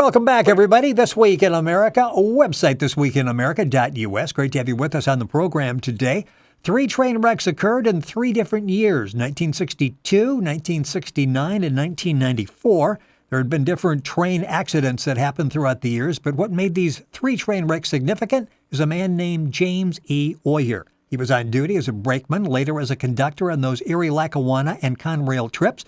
Welcome back, everybody. This Week in America, website thisweekinamerica.us. Great to have you with us on the program today. 3 train wrecks occurred in 3 different years, 1962, 1969, and 1994. There had been different train accidents that happened throughout the years, but what made these 3 train wrecks significant is a man named James E. Oyer. He was on duty as a brakeman, later as a conductor on those Erie-Lackawanna and Conrail trips.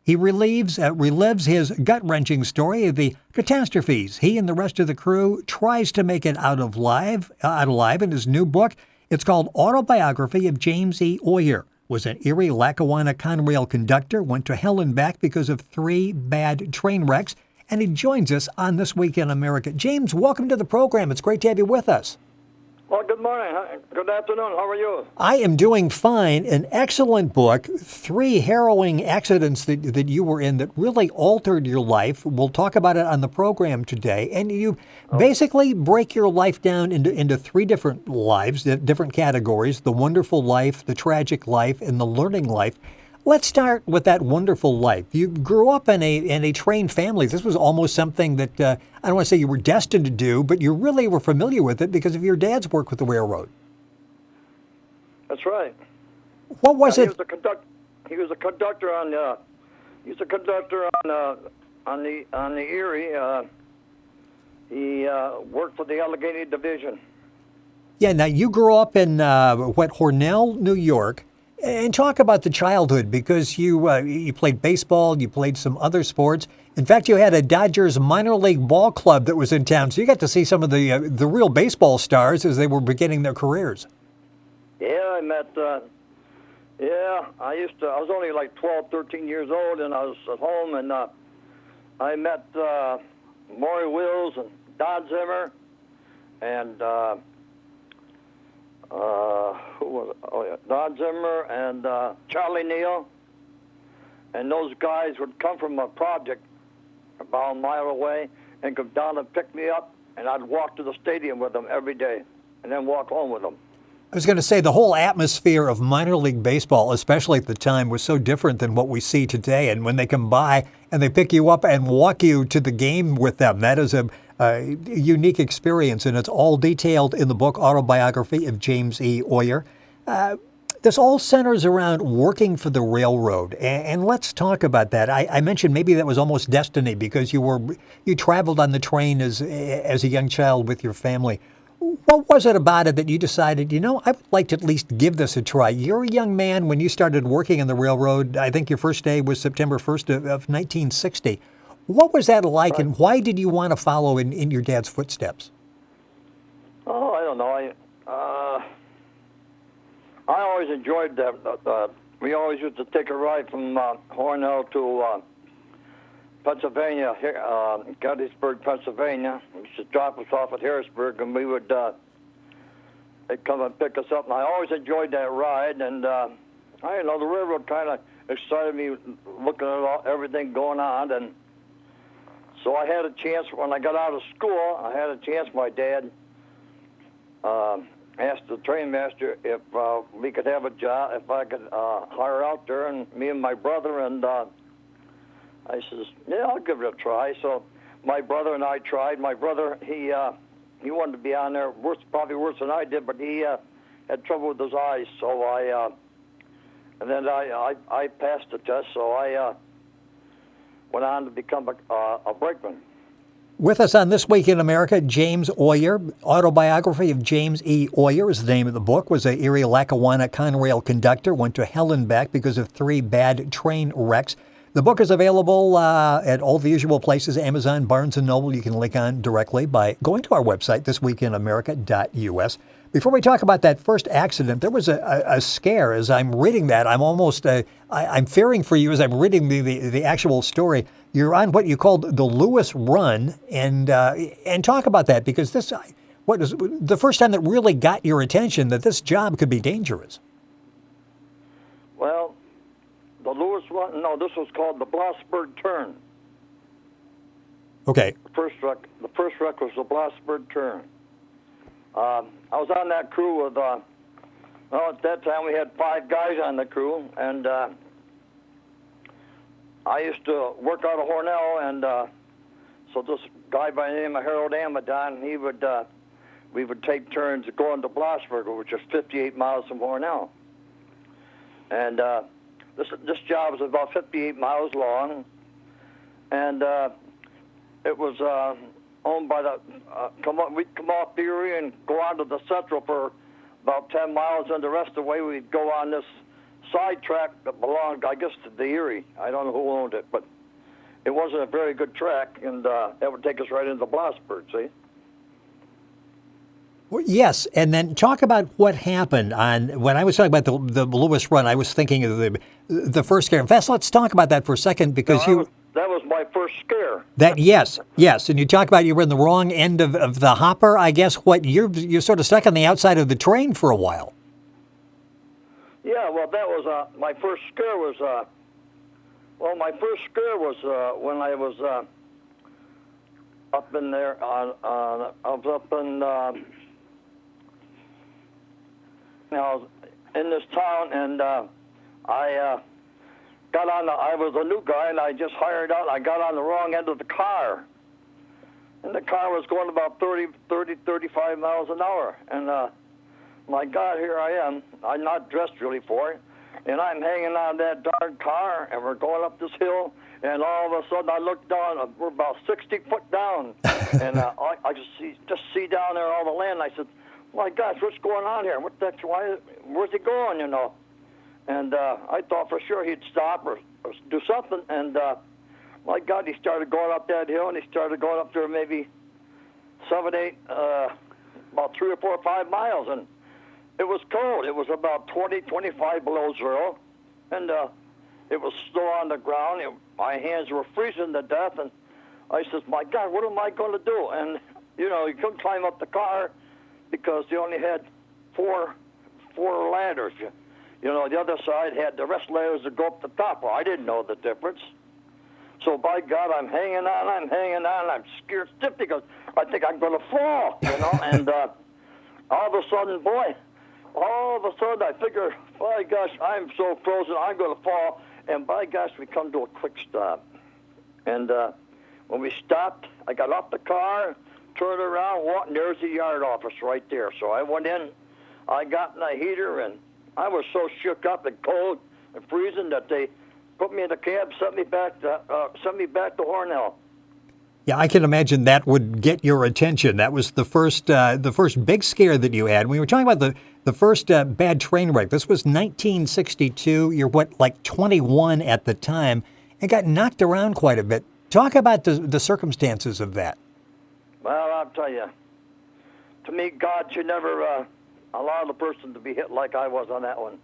He relives his gut-wrenching story of the catastrophes. He and the rest of the crew tries to make it out alive in his new book. It's called Autobiography of James E. Oyer. Was an Erie-Lackawanna Conrail conductor, went to hell and back because of 3 bad train wrecks, and he joins us on This Week in America. James, welcome to the program. It's great to have you with us. Well, good morning. Good afternoon. How are you? I am doing fine. An excellent book. 3 harrowing accidents that you were in that really altered your life. We'll talk about it on the program today. And you basically break your life down into 3 different lives, different categories: the wonderful life, the tragic life, and the learning life. Let's start with that wonderful life. You grew up in a trained family. This was almost something that, I don't want to say you were destined to do, but you really were familiar with it because of your dad's work with the railroad. That's right. What was it? He was a conductor on the Erie. He worked for the Allegheny Division. Yeah, now you grew up in, Hornell, New York. And talk about the childhood, because you played baseball, you played some other sports. In fact, you had a Dodgers minor league ball club that was in town, so you got to see some of the real baseball stars as they were beginning their careers. Yeah, I met. I was only like 12, 13 years old, and I was at home, and I met Maury Wills and Don Zimmer, and who was it? Oh, yeah. Don Zimmer and Charlie Neal. And those guys would come from a project about a mile away and come down and pick me up, and I'd walk to the stadium with them every day and then walk home with them. I was going to say, the whole atmosphere of minor league baseball, especially at the time, was so different than what we see today. And when they come by and they pick you up and walk you to the game with them, that is a unique experience, and it's all detailed in the book Autobiography of James E. Oyer. This all centers around working for the railroad, and let's talk about that. I mentioned maybe that was almost destiny because you traveled on the train as a young child with your family. What was it about it that you decided, I would like to at least give this a try? You're a young man when you started working on the railroad. I think your first day was September 1st of 1960. What was that like, and why did you want to follow in your dad's footsteps? Oh, I don't know. I always enjoyed that. We always used to take a ride from Hornell to Pennsylvania, Gettysburg, Pennsylvania. They used to drop us off at Harrisburg, and we would they'd come and pick us up. And I always enjoyed that ride, and the railroad kind of excited me looking at everything going on. And so I had a chance when I got out of school. My dad asked the train master if we could have a job, if I could hire out there, and me and my brother. And I says, yeah, I'll give it a try. So my brother and I tried. My brother, he wanted to be on there, probably worse than I did, but he had trouble with his eyes. So I passed the test. So I went on to become a brakeman. With us on This Week in America, James Oyer. Autobiography of James E. Oyer is the name of the book. Was a Erie-Lackawanna Conrail conductor. Went to hell and back because of 3 bad train wrecks. The book is available at all the usual places: Amazon, Barnes & Noble. You can link on directly by going to our website, thisweekinamerica.us. Before we talk about that first accident, there was a scare as I'm reading that. I'm almost, I'm fearing for you as I'm reading the actual story. You're on what you called the Lewis Run, and talk about that, because this, what is the first time that really got your attention that this job could be dangerous? Well, the Lewis Run, no, this was called the Blossburg Turn. Okay. The first wreck was the Blossburg Turn. I was on that crew with, at that time we had 5 guys on the crew, and I used to work out of Hornell, and So this guy by the name of Harold Amadon, we would take turns going to Blossburg, which is 58 miles from Hornell. And this job was about 58 miles long, and it was owned by we'd come off Erie and go on to the Central for about 10 miles, and the rest of the way we'd go on this side track that belonged, I guess, to the Erie. I don't know who owned it, but it wasn't a very good track, and that would take us right into Blossburg, see? Well, yes, and then talk about what happened when I was talking about the Lewis run. I was thinking of the first scare. In fact, let's talk about that for a second because that was my first scare. Yes, and you talk about you were in the wrong end of the hopper. I guess you're sort of stuck on the outside of the train for a while. Yeah, well, that was my first scare was. My first scare was when I was up in there. I was up in. I was in this town, and I got on. I was a new guy, and I just hired out. I got on the wrong end of the car, and the car was going about 35 miles an hour. And my God, here I am. I'm not dressed really for it, and I'm hanging on that darn car, and we're going up this hill, and all of a sudden I look down. We're about 60 foot down, and I just see down there all the land. I said, my gosh, what's going on here? Where's he going, you know? And I thought for sure he'd stop or do something. And my God, he started going up that hill, and he started going up there maybe 7, 8, about 3 or 4 or 5 miles. And it was cold. It was about 20, 25 below zero. And it was snow on the ground. My hands were freezing to death. And I says, my God, what am I going to do? And, you know, you couldn't climb up the car because they only had four ladders. You know, the other side had the rest ladders that go up the top. Well, I didn't know the difference. So, by God, I'm hanging on. I'm scared stiff because I think I'm going to fall, you know. And all of a sudden, I figure, by gosh, I'm so frozen, I'm going to fall. And by gosh, we come to a quick stop. And when we stopped, I got off the car, turned around, walked, and there's the yard office right there. So I went in, I got in the heater, and I was so shook up and cold and freezing that they put me in the cab, sent me back to Hornell. Yeah, I can imagine that would get your attention. That was the first big scare that you had. We were talking about the first bad train wreck. This was 1962. You're like 21 at the time, and got knocked around quite a bit. Talk about the circumstances of that. Well, I'll tell you, to me, God should never allow the person to be hit like I was on that one.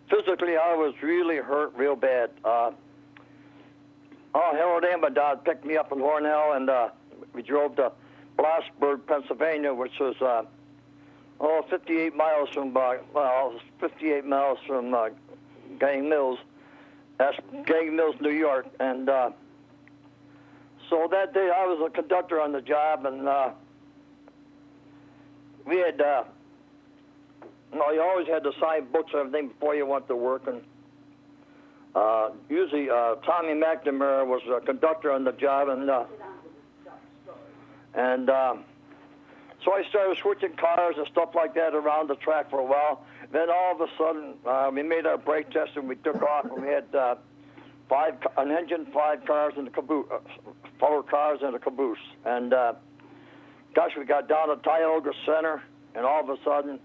Physically, I was really hurt real bad. Harold Amadon picked me up in Hornell, and we drove to Blossburg, Pennsylvania, which was 58 miles from Gang Mills. That's Gang Mills, New York, and so that day I was a conductor on the job, and we had, you always had to sign books and everything before you went to work, and usually Tommy McNamara was a conductor on the job, and so I started switching cars and stuff like that around the track for a while. Then all of a sudden, we made our brake test and we took off, and we had an engine, 5 cars, and a caboose, 4 cars and a caboose. And we got down to Tioga Center, and all of a sudden,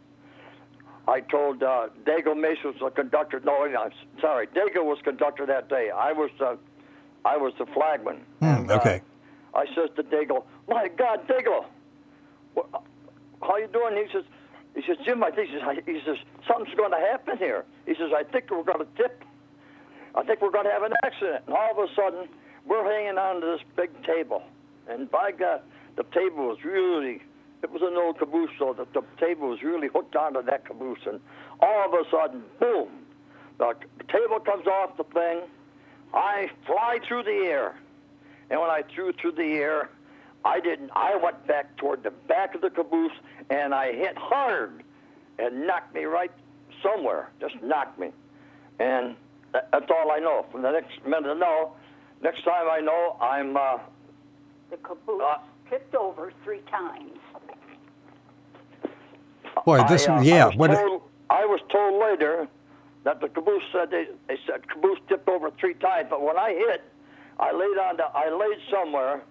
I told Dago Mace was the conductor. No, sorry, Dago was conductor that day. I was the flagman. Okay. I says to Dago, my God, Dago, how you doing? He says, Jim, I think he says something's going to happen here. He says, I think we're going to tip. I think we're going to have an accident. And all of a sudden, we're hanging on to this big table. And by God, the table was really, it was an old caboose, so the table was really hooked onto that caboose. And all of a sudden, boom, the table comes off the thing. I fly through the air. And when I threw through the air, I went back toward the back of the caboose, and I hit hard and knocked me right somewhere, just knocked me. And that's all I know. From the next minute, next time I know, The caboose tipped over 3 times. Boy, this, yeah. I was told later that the caboose said they said caboose tipped over 3 times, but when I hit, I laid somewhere,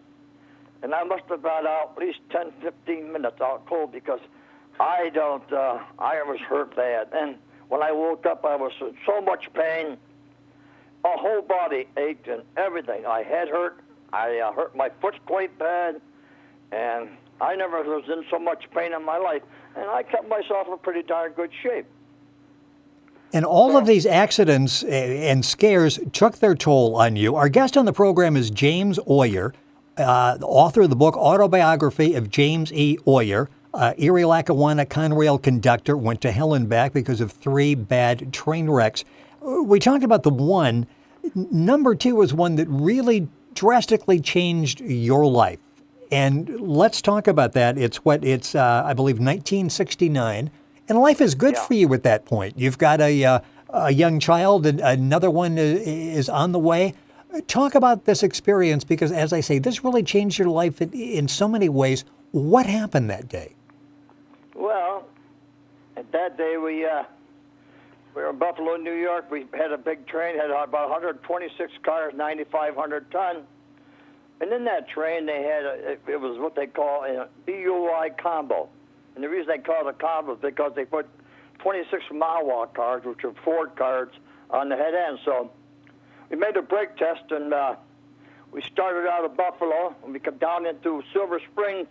and I must have been out at least 10, 15 minutes out cold because I was hurt bad. And when I woke up, I was in so much pain. My whole body ached and everything. I head hurt. I hurt my foot quite bad, and I never was in so much pain in my life. And I kept myself in pretty darn good shape. And all of these accidents and scares took their toll on you. Our guest on the program is James Oyer, the author of the book Autobiography of James E. Oyer. Erie-Lackawanna Conrail conductor, went to hell and back because of 3 bad train wrecks. We talked about the one. Number 2 was one that really drastically changed your life. And let's talk about that. It's I believe, 1969. And life is good for you at that point. You've got a young child, and another one is on the way. Talk about this experience because, as I say, this really changed your life in so many ways. What happened that day? Well, at that day we were in Buffalo, New York. We had a big train, had about 126 cars, 9,500 ton. And in that train, they had it was what they call a BUI combo. And the reason they call it a combo is because they put 26 mile-walk cars, which are Ford cars, on the head end. So we made a brake test, and we started out of Buffalo, and we come down into Silver Springs.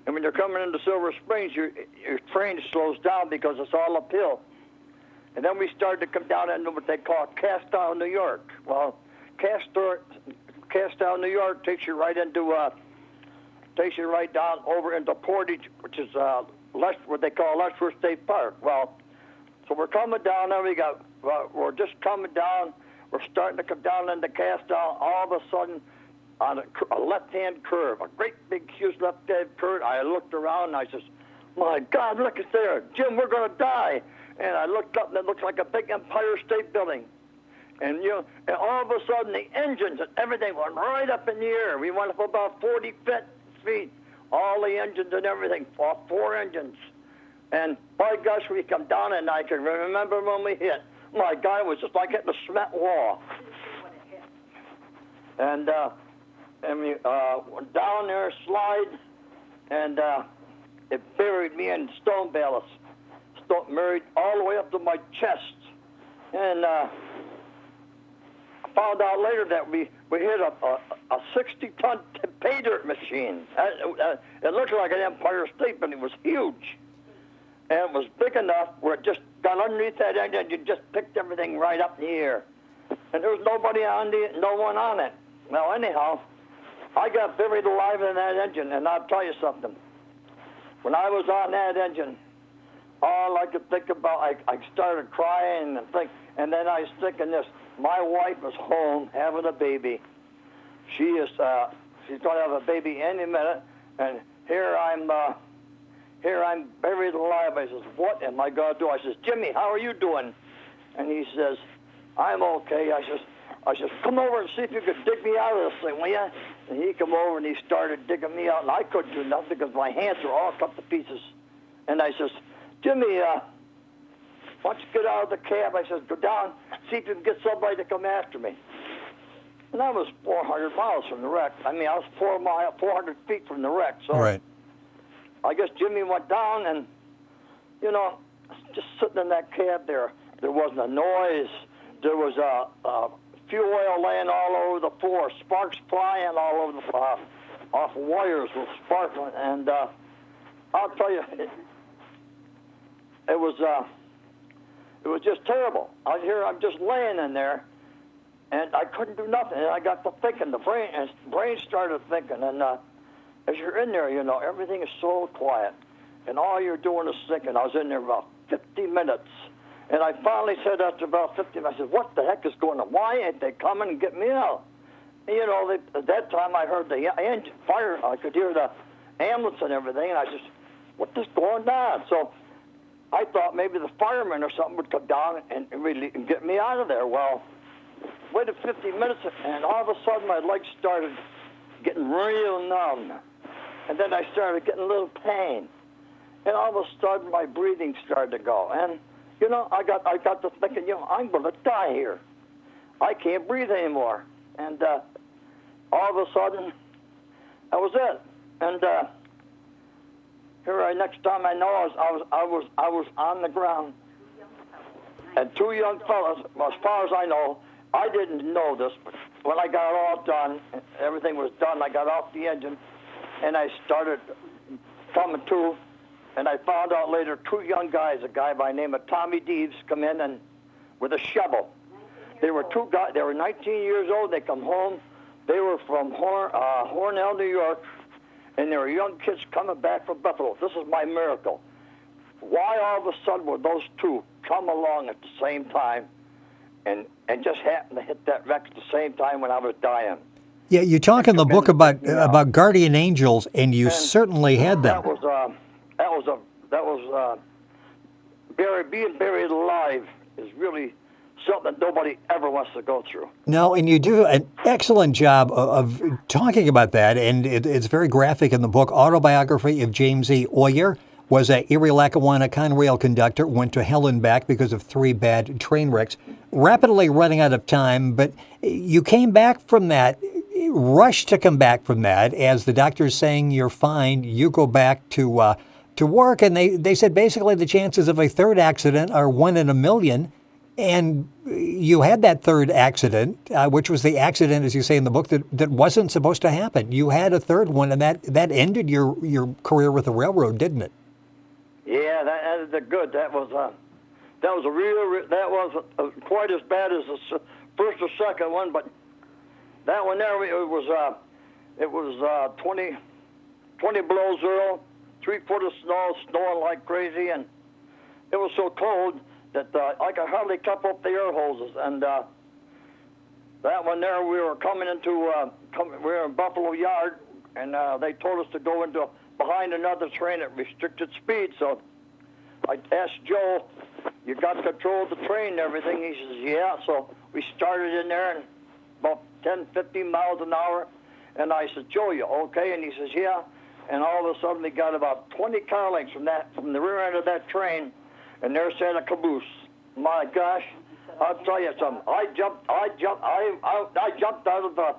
And when you're coming into Silver Springs, your train slows down because it's all uphill. And then we started to come down into what they call Castown, New York. Well, Castown, New York takes you right down over into Portage, which is what they call Letchworth State Park. Well, so we're coming down there. We're just coming down. We're starting to come down into Castown. All of a sudden, on a left-hand curve, a great big, huge left-hand curve, I looked around and I says, "My God, look at there, Jim, we're going to die." And I looked up and it looked like a big Empire State Building. And and all of a sudden the engines and everything went right up in the air. We went up about 40 feet, all the engines and everything, 4 engines. And by gosh, we come down and I can remember when we hit. My God, it was just like hitting a cement wall. And we went down there, slide, and it buried me in stone ballast. Buried all the way up to my chest. And I found out later that we hit a 60-ton pay dirt machine. It looked like an Empire State, but it was huge. And it was big enough where it just got underneath that engine and you just picked everything right up in the air. And there was no one on it. Well, anyhow, I got buried alive in that engine, and I'll tell you something. When I was on that engine, all I could think about, I started crying and then I was thinking this. My wife was home having a baby. She's going to have a baby any minute, and here I'm buried alive. I says, "What am I going to do?" I says, "Jimmy, how are you doing?" And he says, "I'm okay." I says, "Come over and see if you could dig me out of this thing, will you?" And he come over and he started digging me out, and I couldn't do nothing because my hands were all cut to pieces. And I says, "Jimmy, why don't you get out of the cab?" I says, "Go down, see if you can get somebody to come after me." And I was 400 miles from the wreck. I mean, I was 400 feet from the wreck. So right. I guess Jimmy went down, and, just sitting in that cab there wasn't a noise. There was fuel oil laying all over the floor, sparks flying all over the floor, off wires with sparkling. And I'll tell you, it was just terrible. I'm just laying in there, and I couldn't do nothing. And I got to thinking, the brain started thinking. And as you're in there, everything is so quiet, and all you're doing is thinking. I was in there about 50 minutes, and I finally said after about 50 minutes, I said, "What the heck is going on? Why ain't they coming and get me out?" And, at that time I heard the engine fire. I could hear the ambulance and everything, and I said, "What is going on?" So I thought maybe the firemen or something would come down and really get me out of there. Well, waited 50 minutes, and all of a sudden my legs started getting real numb. And then I started getting a little pain. And all of a sudden, my breathing started to go. And, I got to thinking, I'm going to die here. I can't breathe anymore. And all of a sudden, that was it. And next time I know, I was on the ground. And two young fellas, as far as I know, I didn't know this, but when I got all done, everything was done, I got off the engine, and I started coming to, and I found out later two young guys, a guy by the name of Tommy Deeves, come in and with a shovel. They were two guys, they were 19 years old, they come home, they were from Hornell, New York, and they were young kids coming back from Buffalo. This is my miracle. Why all of a sudden would those two come along at the same time and just happen to hit that wreck at the same time when I was dying? Yeah, you talk in the book about guardian angels, and you certainly had them. Being buried alive is really something that nobody ever wants to go through. No, and you do an excellent job of talking about that, and it's very graphic in the book. Autobiography of James E. Oyer was a Erie-Lackawanna Conrail conductor, went to hell and back because of 3 bad train wrecks. Rapidly running out of time, but you came back from that, rushed to come back from that, as the doctor's saying you're fine. You go back to work, and they said basically the chances of a third accident are 1 in a million. And you had that third accident, which was the accident, as you say in the book, that wasn't supposed to happen. You had a third one, and that ended your career with the railroad, didn't it? Yeah, that ended good. That was quite as bad as the first or second one, but that one there, it was 20 below zero, 3 foot of snow, snowing like crazy, and it was so cold that I could hardly cup up the air hoses. And that one there, we were coming into, we were in Buffalo Yard, and they told us to go into behind another train at restricted speed. So I asked Joe, you got control of the train and everything? He says, yeah. So we started in there, and about 10, 15 miles an hour. And I said, Joe, you okay? And he says, yeah. And all of a sudden, we got about 20 car lengths from the rear end of that train, and there sat a caboose. My gosh, I'll tell you something. I jumped out of the,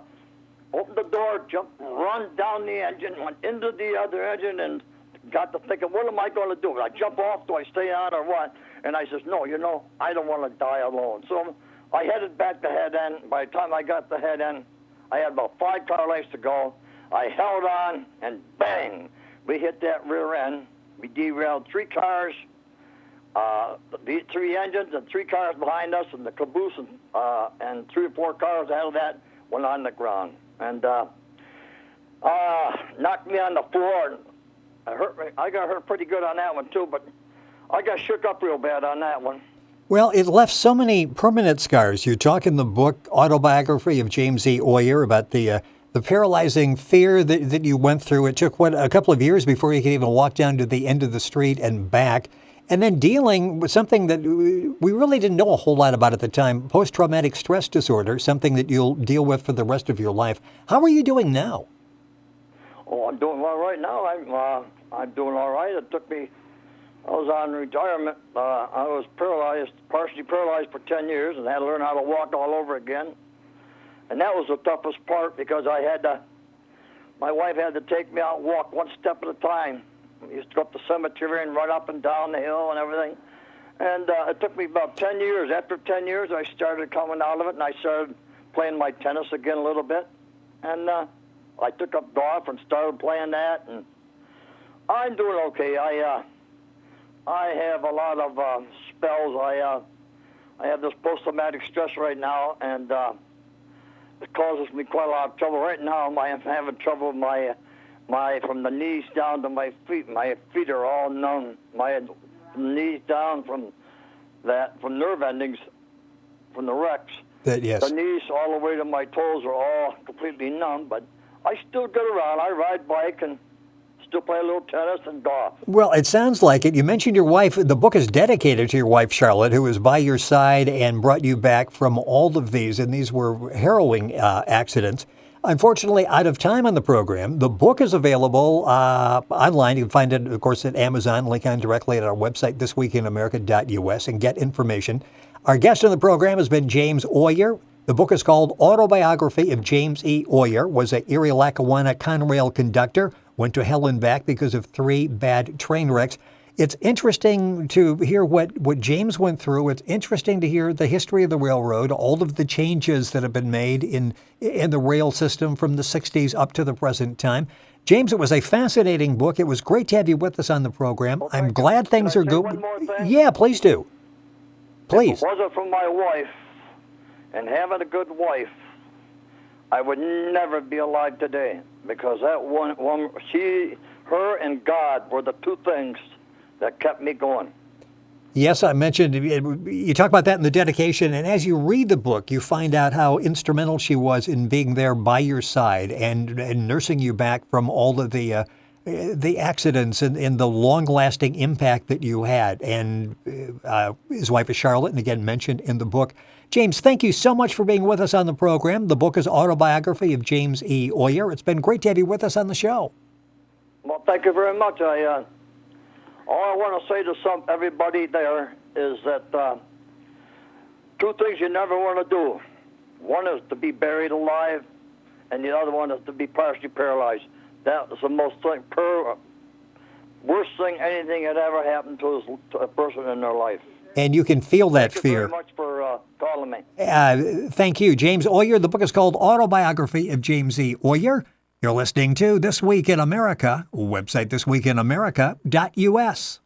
opened the door, run down the engine, went into the other engine, and got to thinking, what am I going to do? Do I jump off? Do I stay on or what? And I says, no, I don't want to die alone. So I headed back to head end. By the time I got to head end, I had about 5 car lengths to go. I held on, and bang, we hit that rear end. We derailed 3 cars, 3 engines, and 3 cars behind us, and the caboose, and 3 or 4 cars out of that went on the ground. And knocked me on the floor. I got hurt pretty good on that one, too, but I got shook up real bad on that one. Well, it left so many permanent scars. You talk in the book, Autobiography of James E. Oyer, about the paralyzing fear that you went through. It took, a couple of years before you could even walk down to the end of the street and back. And then dealing with something that we really didn't know a whole lot about at the time, posttraumatic stress disorder, something that you'll deal with for the rest of your life. How are you doing now? Oh, I'm doing well right now. I'm doing all right. It took me, I was on retirement. I was partially paralyzed for 10 years, and had to learn how to walk all over again. And that was the toughest part, because my wife had to take me out and walk one step at a time. We used to go up the cemetery and run up and down the hill and everything. And it took me about 10 years. After 10 years, I started coming out of it, and I started playing my tennis again a little bit. And I took up golf and started playing that, and I'm doing okay. I have a lot of spells. I have this post-traumatic stress right now, and it causes me quite a lot of trouble. Right now, I'm having trouble with my from the knees down to my feet. My feet are all numb. My knees down from nerve endings, from the wrecks. Yes. The knees all the way to my toes are all completely numb, but I still get around. I ride bike and still play a little tennis and golf. Well, it sounds like it. You mentioned your wife. The book is dedicated to your wife, Charlotte, who was by your side and brought you back from all of these, and these were harrowing accidents. Unfortunately, out of time on the program. The book is available online. You can find it, of course, at Amazon. Link on directly at our website, thisweekinamerica.us, and get information. Our guest on the program has been James Oyer. The book is called Autobiography of James E. Oyer. Was a Erie-Lackawanna Conrail conductor. Went to hell and back because of 3 bad train wrecks. It's interesting to hear what James went through. It's interesting to hear the history of the railroad, all of the changes that have been made in the rail system from the 60s up to the present time. James, it was a fascinating book. It was great to have you with us on the program. Well, I'm glad things are good. One more thing? Yeah, please do. Please. If it wasn't for my wife and having a good wife, I would never be alive today, because that one her and God were the 2 things that kept me going. Yes, I mentioned, you talk about that in the dedication, and as you read the book, you find out how instrumental she was in being there by your side and nursing you back from all of the accidents and the long-lasting impact that you had. And his wife is Charlotte, and again mentioned in the book. James, thank you so much for being with us on the program. The book is Autobiography of James E. Oyer. It's been great to have you with us on the show. Well, thank you very much. All I want to say to everybody there is that 2 things you never want to do. One is to be buried alive, and the other one is to be partially paralyzed. That is the worst thing anything had ever happened to a person in their life. And you can feel that Thank fear. you very much for calling me. Thank you, James Oyer. The book is called Autobiography of James E. Oyer. You're listening to This Week in America, website thisweekinamerica.us.